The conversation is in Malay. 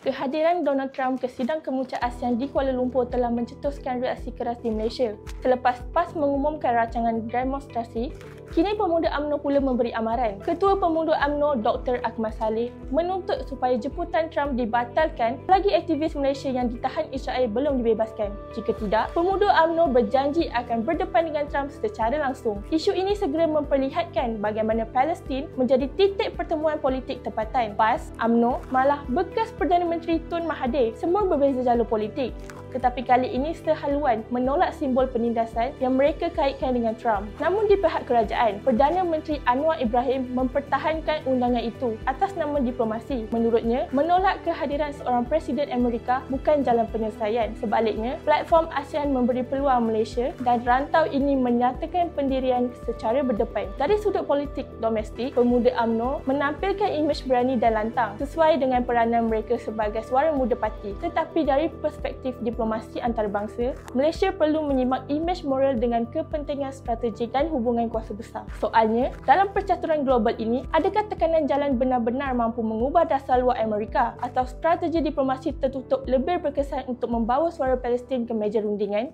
Kehadiran Donald Trump ke sidang kemuncak ASEAN di Kuala Lumpur telah mencetuskan reaksi keras di Malaysia. Selepas PAS mengumumkan rancangan demonstrasi, kini pemuda UMNO pula memberi amaran. Ketua Pemuda UMNO Dr. Akmal Saleh menuntut supaya jemputan Trump dibatalkan selagi aktivis Malaysia yang ditahan Israel belum dibebaskan. Jika tidak, pemuda UMNO berjanji akan berdepan dengan Trump secara langsung. Isu ini segera memperlihatkan bagaimana Palestin menjadi titik pertemuan politik tempatan. PAS, UMNO malah bekas Perdana Menteri Tun Mahathir semua berbeza jalur politik. Tetapi kali ini sehaluan menolak simbol penindasan yang mereka kaitkan dengan Trump. Namun di pihak kerajaan, Perdana Menteri Anwar Ibrahim mempertahankan undangan itu atas nama diplomasi. Menurutnya, menolak kehadiran seorang Presiden Amerika bukan jalan penyelesaian. Sebaliknya, platform ASEAN memberi peluang Malaysia dan rantau ini menyatakan pendirian secara berdepan. Dari sudut politik domestik, pemuda UMNO menampilkan imej berani dan lantang sesuai dengan peranan mereka sebagai suara muda parti. Tetapi dari perspektif diplomasi antarabangsa, Malaysia perlu menyimak imej moral dengan kepentingan strategik dan hubungan kuasa besar. Soalnya, dalam percaturan global ini, adakah tekanan jalan benar-benar mampu mengubah dasar luar Amerika atau strategi diplomasi tertutup lebih berkesan untuk membawa suara Palestin ke meja rundingan?